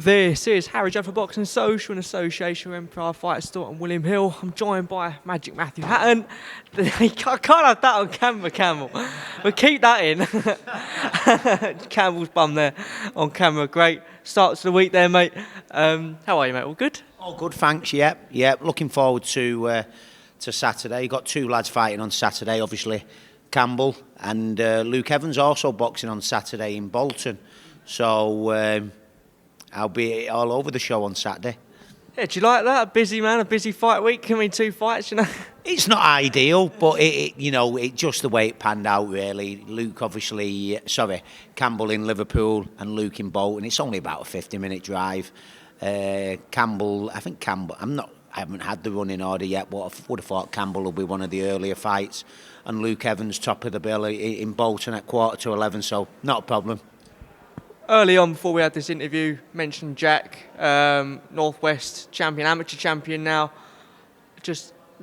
This is Harry Judd for Boxing Social in association with Empire Fight Store and William Hill. I'm joined by Magic Matthew Hatton. I can't have that on camera, Campbell. We'll keep that in. Campbell's bum there on camera. Great start to the week there, mate. How are you, mate? All good? All good, thanks. Yep. Looking forward to Saturday. Got two lads fighting on Saturday, obviously. Campbell and Luke Evans also boxing on Saturday in Bolton. So I'll be all over the show on Saturday. Yeah, do you like that? A busy man, a busy fight week. I mean, two fights, you know. It's not ideal, but it just the way it panned out, really. Campbell in Liverpool and Luke in Bolton. It's only about a 50-minute drive. Campbell, I haven't had the running order yet, but I would have thought Campbell will be one of the earlier fights. And Luke Evans top of the bill in Bolton at 11:15, so not a problem. Early on, before we had this interview, mentioned Jack, Northwest champion, amateur champion now.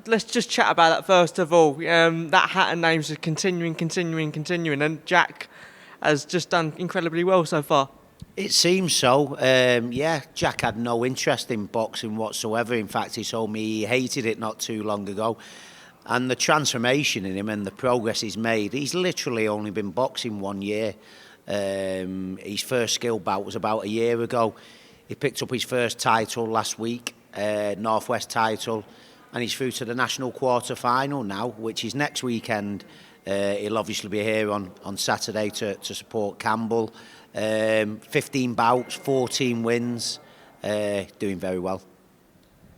Let's just chat about that first of all. That Hatton name's are continuing, and Jack has just done incredibly well so far. It seems so. Jack had no interest in boxing whatsoever. In fact, he told me he hated it not too long ago. And the transformation in him and the progress he's made, he's literally only been boxing 1 year. His first skill bout was about a year ago. He picked up his first title last week, Northwest title, and he's through to the national quarter final now, which is next weekend. He'll obviously be here on Saturday to support Campbell. 15 bouts, 14 wins, doing very well.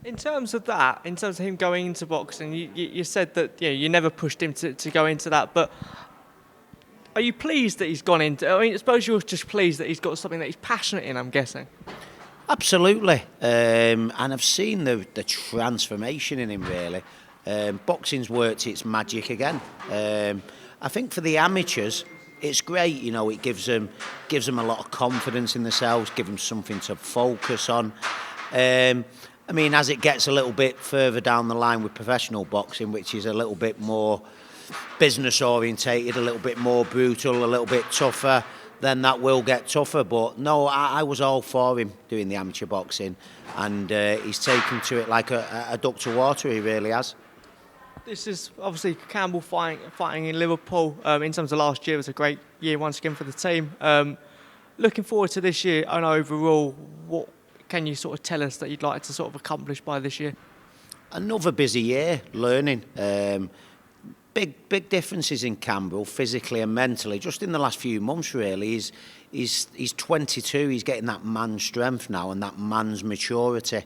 In terms of him going into boxing, you said that you never pushed him to go into that, but are you pleased that he's gone into? I mean, I suppose you're just pleased that he's got something that he's passionate in, I'm guessing. Absolutely. And I've seen the transformation in him, really. Boxing's worked its magic again. I think for the amateurs, it's great. It gives them a lot of confidence in themselves, gives them something to focus on. I mean, as it gets a little bit further down the line with professional boxing, which is a little bit more business orientated, a little bit more brutal, a little bit tougher, then that will get tougher. But no, I was all for him doing the amateur boxing, and he's taken to it like a duck to water. He really has. This is obviously Campbell fighting in Liverpool. In terms of last year, it was a great year once again for the team. Looking forward to this year, and overall, what can you sort of tell us that you'd like to sort of accomplish by this year? Another busy year, learning. Big differences in Campbell, physically and mentally, just in the last few months, really. He's 22, he's getting that man's strength now and that man's maturity.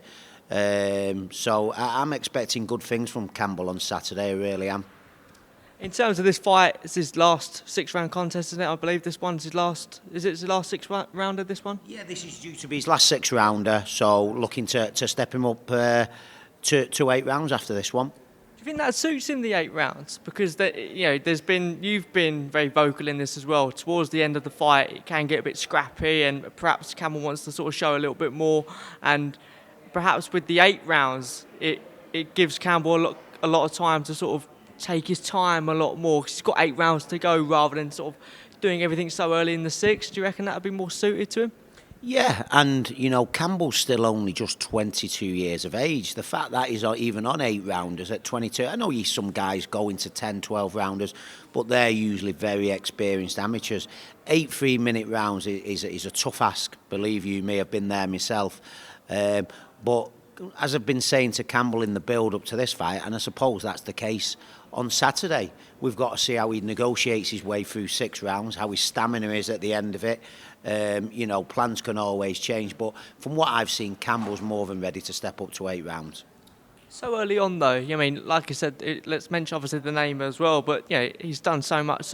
So I'm expecting good things from Campbell on Saturday, I really am. In terms of this fight, it's his last 6-round contest, isn't it? I believe this one's his last. Is it his last 6-rounder, this one? Yeah, this is due to be his last 6-rounder, so looking to step him up to 8 rounds after this one. Do you think that suits him, the 8 rounds? Because you've been very vocal in this as well. Towards the end of the fight, it can get a bit scrappy, and perhaps Campbell wants to sort of show a little bit more. And perhaps with the 8 rounds, it gives Campbell a lot of time to sort of take his time a lot more. 'Cause he's got 8 rounds to go rather than sort of doing everything so early in the 6. Do you reckon that would be more suited to him? Yeah, and Campbell's still only just 22 years of age. The fact that he's even on 8-rounders at 22, I know some guys go into 10, 12-rounders, but they're usually very experienced amateurs. 8 3-minute rounds is a tough ask, believe you me, I've been there myself. But as I've been saying to Campbell in the build-up to this fight, and I suppose that's the case on Saturday, we've got to see how he negotiates his way through 6 rounds, how his stamina is at the end of it. Plans can always change, but from what I've seen, Campbell's more than ready to step up to 8 rounds. So early on, though, I mean, like I said, let's mention obviously the name as well, but he's done so much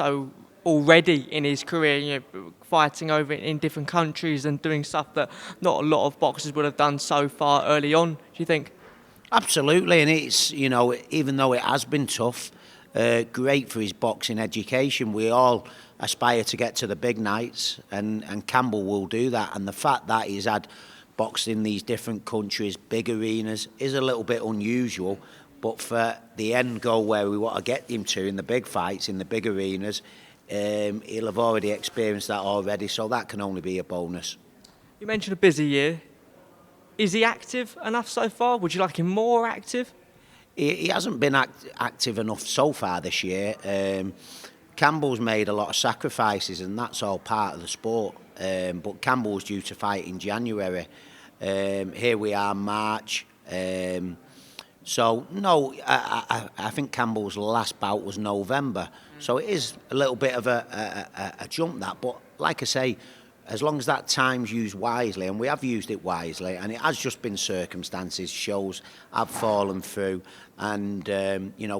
already in his career, fighting over in different countries and doing stuff that not a lot of boxers would have done so far early on, do you think? Absolutely, and it's, even though it has been tough, great for his boxing education. We all aspire to get to the big nights, and Campbell will do that. And the fact that he's had boxed in these different countries, big arenas, is a little bit unusual. But for the end goal where we want to get him to in the big fights, in the big arenas, he'll have already experienced that already, so that can only be a bonus. You mentioned a busy year. Is he active enough so far? Would you like him more active? He hasn't been active enough so far this year. Campbell's made a lot of sacrifices, and that's all part of the sport. But Campbell's due to fight in January. Here we are, March. So, no, I think Campbell's last bout was November. So it is a little bit of a jump, that. But like I say, as long as that time's used wisely, and we have used it wisely, and it has just been circumstances, shows have fallen through. And,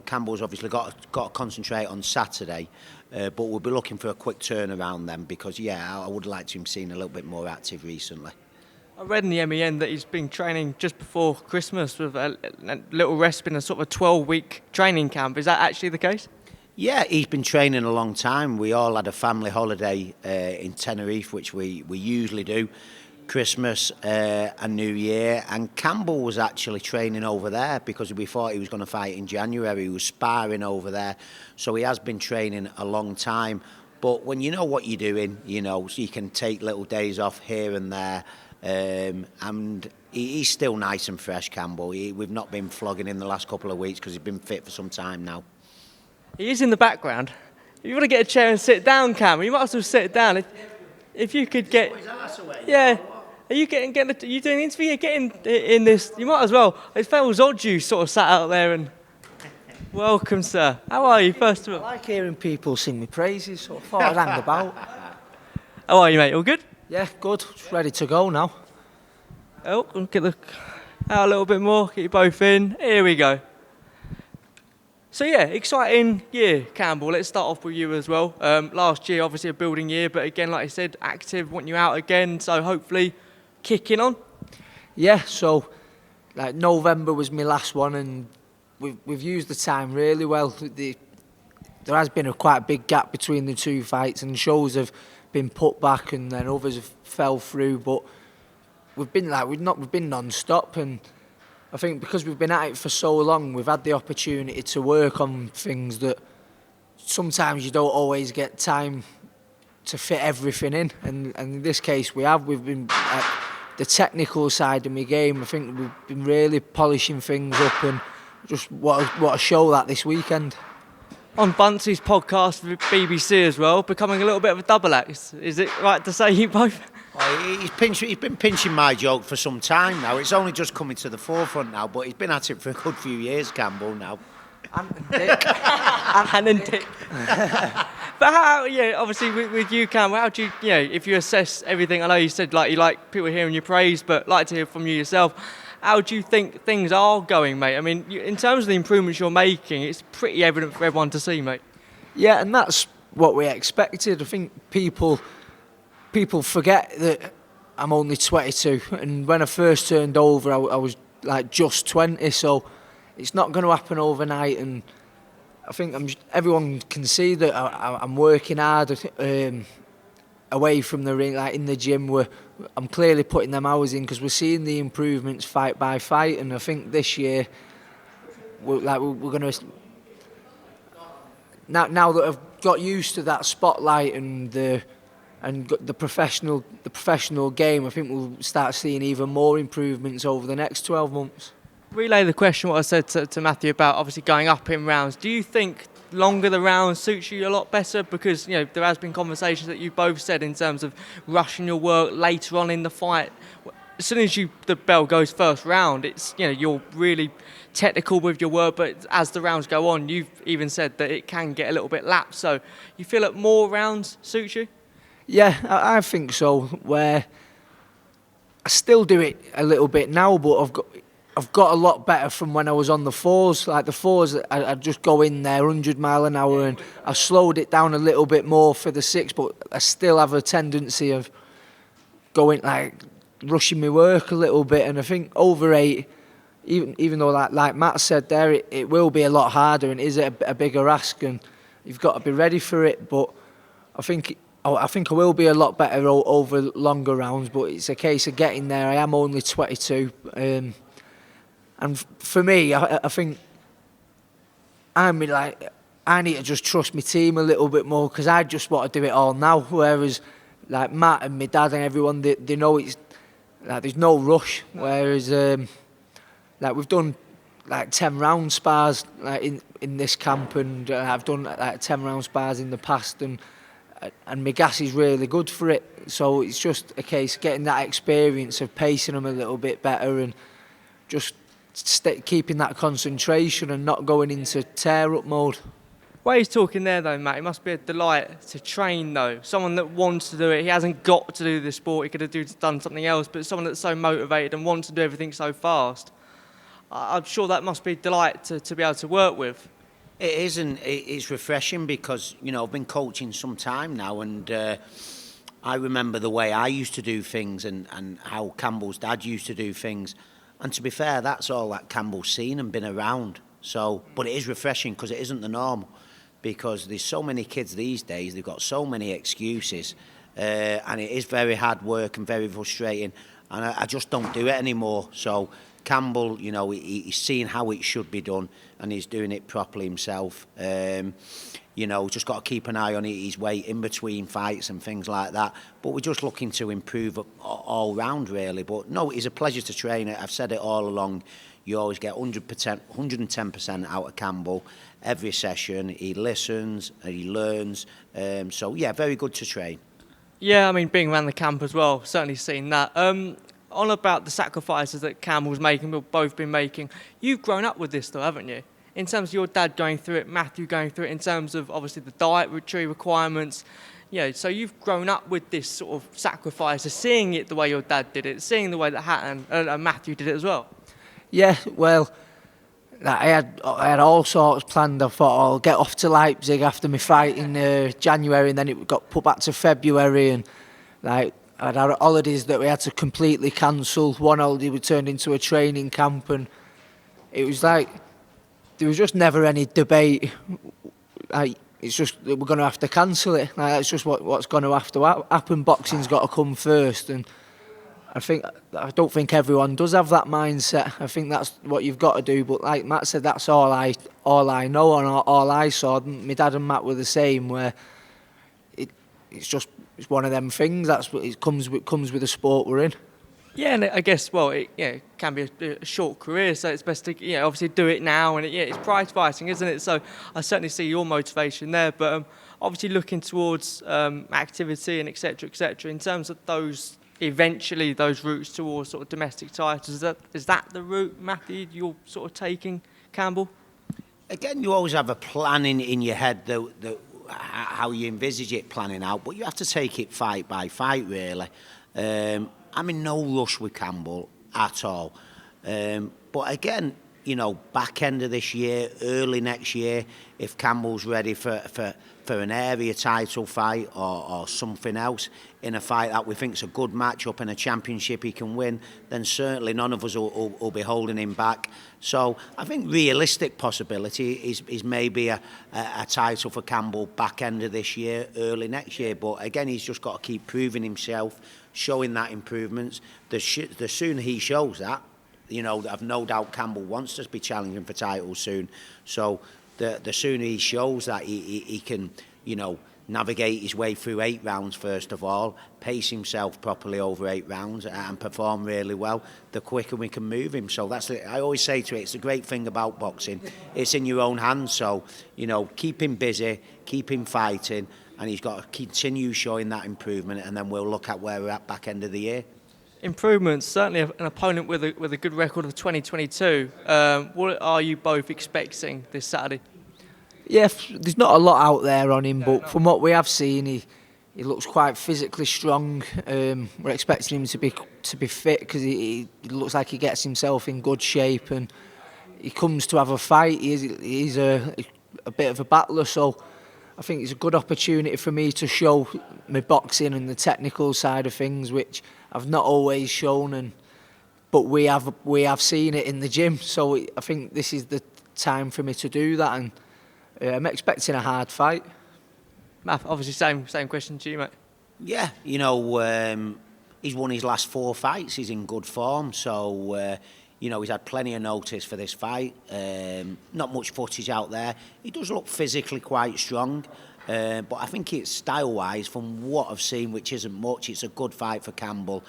Campbell's obviously got to concentrate on Saturday. But we'll be looking for a quick turnaround then because, I would like to have seen a little bit more active recently. I read in the MEN that he's been training just before Christmas with a little rest in a sort of a 12-week training camp. Is that actually the case? Yeah, he's been training a long time. We all had a family holiday in Tenerife, which we usually do, Christmas and New Year. And Campbell was actually training over there because we thought he was going to fight in January. He was sparring over there. So he has been training a long time. But when you know what you're doing, so you can take little days off here and there. And he's still nice and fresh, Campbell. We've not been flogging him the last couple of weeks because he's been fit for some time now. He is in the background. If you want to get a chair and sit down, Cam, you might as well sit down. If you could get... Yeah. Are you are you doing an interview? You're getting in this... You might as well. It feels odd you sort of sat out there and... Welcome, sir. How are you, first of all? I like hearing people sing me praises, so I thought I'd hang about. How are you, mate? All good? Yeah, good. Just ready to go now. Oh, get the out a little bit more. Get you both in. Here we go. So yeah, exciting year, Campbell. Let's start off with you as well. Last year, obviously a building year, but again, like I said, active, want you out again. So hopefully, kicking on. Yeah, so like November was my last one, and we've used the time really well. There has been quite a big gap between the two fights, and shows have been put back, and then others have fell through. But we've been non-stop, and I think because we've been at it for so long, we've had the opportunity to work on things that sometimes you don't always get time to fit everything in. And in this case, we've been at the technical side of my game. I think we've been really polishing things up, and just what a show that this weekend. On Buncey's podcast with BBC as well, becoming a little bit of a double act. Is it right to say you both? He's been pinching my joke for some time now. It's only just coming to the forefront now, but he's been at it for a good few years, Campbell, now. And Dick. and Dick. But how, obviously with you, Cam, how do you, if you assess everything, I know you said you like people hearing your praise, but like to hear from you yourself. How do you think things are going, mate? I mean, in terms of the improvements you're making, it's pretty evident for everyone to see, mate. Yeah, and that's what we expected. I think people forget that I'm only 22, and when I first turned over, I was like just 20, so it's not going to happen overnight. And I think everyone can see that I'm working hard away from the ring, like in the gym. I'm clearly putting them hours in because we're seeing the improvements fight by fight, and I think this year we're going to now that I've got used to that spotlight and the professional game, I think we'll start seeing even more improvements over the next 12 months. Relay the question what I said to Matthew about obviously going up in rounds. Do you think longer the rounds suits you a lot better? Because there has been conversations that you both said in terms of rushing your work later on in the fight. As soon as the bell goes first round, it's you're really technical with your work, but as the rounds go on, you've even said that it can get a little bit lapsed. So you feel that more rounds suits you? Yeah, I think so. Where I still do it a little bit now, but I've got a lot better from when I was on the fours. Like the fours, I'd just go in there 100 mile an hour, and I slowed it down a little bit more for the six, but I still have a tendency of going rushing my work a little bit. And I think over 8, even though like Matt said there, it will be a lot harder and is a bigger ask, and you've got to be ready for it. But I think I will be a lot better over longer rounds, but it's a case of getting there. I am only 22. And for me, I think I need to just trust my team a little bit more, because I just want to do it all now. Whereas like Matt and my dad and everyone, they know like there's no rush. Whereas like we've done like 10 round spars like in this camp, and I've done like 10 round spars in the past, and my gas is really good for it. So it's just a case of getting that experience of pacing them a little bit better, and just keeping that concentration and not going into tear up mode. What he's talking there though, Matt, it must be a delight to train though. Someone that wants to do it, he hasn't got to do this sport, he could have done something else, but someone that's so motivated and wants to do everything so fast. I'm sure that must be a delight to be able to work with. It is, and it's refreshing because, you know, I've been coaching some time now, and I remember the way I used to do things and how Campbell's dad used to do things. And to be fair, that's all that Campbell's seen and been around. So, but it is refreshing because it isn't the norm. Because there's so many kids these days, they've got so many excuses, and it is very hard work and very frustrating, and I just don't do it anymore. So Campbell, you know, he's seeing how it should be done, and he's doing it properly himself. You know, just got to keep an eye on his weight in between fights and things like that. But we're just looking to improve all round, really. But no, it's a pleasure to train. I've said it all along. You always get 100%, 110% out of Campbell every session. He listens, he learns. So, yeah, very good to train. Yeah, I mean, being around the camp as well, certainly seen that. On about the sacrifices that Campbell's making, we've both been making. You've grown up with this, though, haven't you? In terms of your dad going through it, Matthew going through it, in terms of, obviously, the dietary requirements. Yeah, so you've grown up with this sort of sacrifice of seeing it the way your dad did it, seeing the way that Hatton and Matthew did it as well. Yeah, well, I had all sorts planned. I thought I'll get off to Leipzig after my fight in January, and then it got put back to February, and like I'd had holidays that we had to completely cancel. One holiday we turned into a training camp, and it was like there was just never any debate. Like it's just that we're going to have to cancel it. Like that's just what's going to have to happen. Boxing's got to come first, and I don't think everyone does have that mindset. I think that's what you've got to do. But like Matt said, that's all I know and all I saw. My dad and Matt were the same. Where it's one of them things. That's what it comes with the sport we're in. Yeah, and I guess it can be a short career, so it's best to obviously do it now. And it's prize fighting, isn't it? So I certainly see your motivation there. But obviously looking towards activity and etc. In terms of those. Eventually those routes towards sort of domestic titles, is that the route, Matthew, you're sort of taking, Campbell? Again, you always have a plan in your head, how you envisage it planning out, but you have to take it fight by fight, really. I'm in no rush with Campbell at all. But again, you know, back end of this year, early next year, if Campbell's ready for an area title fight or something else in a fight that we think is a good match up in a championship he can win, then certainly none of us will be holding him back. So I think realistic possibility is maybe a title for Campbell back end of this year, early next year. But again, he's just got to keep proving himself, showing that improvements. The sooner he shows that, you know, I've no doubt Campbell wants to be challenging for titles soon. So the sooner he shows that he can, you know, navigate his way through 8 rounds first of all, pace himself properly over 8 rounds and perform really well, the quicker we can move him. So that's it. I always say to it, it's the great thing about boxing. It's in your own hands. So, you know, keep him busy, keep him fighting, and he's got to continue showing that improvement, and then we'll look at where we're at back end of the year. Improvements, certainly an opponent with a good record of 2022. What are you both expecting this Saturday? Yeah, there's not a lot out there on him, but from what we have seen, he looks quite physically strong. We're expecting him to be fit because he looks like he gets himself in good shape, and he comes to have a fight. He's a bit of a battler, so I think it's a good opportunity for me to show my boxing and the technical side of things, which I've not always shown, but we have seen it in the gym. So I think this is the time for me to do that, and I'm expecting a hard fight. Matt, obviously same question to you, mate. Yeah, you know, he's won his last 4 fights. He's in good form, so you know, he's had plenty of notice for this fight. Not much footage out there. He does look physically quite strong, but I think it's style-wise, from what I've seen, which isn't much, it's a good fight for Campbell.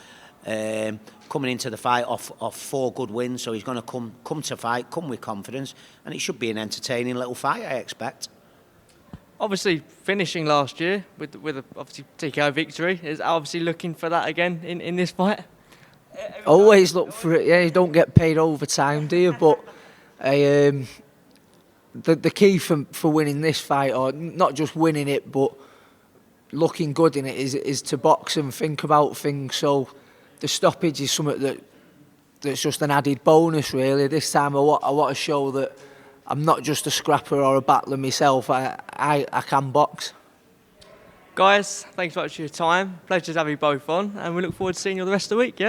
Coming into the fight off 4 good wins, so he's going to come to fight, come with confidence, and it should be an entertaining little fight, I expect. Obviously, finishing last year with a obviously TKO victory, is obviously looking for that again in this fight. Always look for it. Yeah, you don't get paid overtime, do you? But the key for winning this fight, or not just winning it, but looking good in it, is to box and think about things. So the stoppage is something that's just an added bonus, really. This time I want to show that I'm not just a scrapper or a battler myself. I can box. Guys, thanks so much for your time. Pleasure to have you both on, and we look forward to seeing you the rest of the week. Yeah.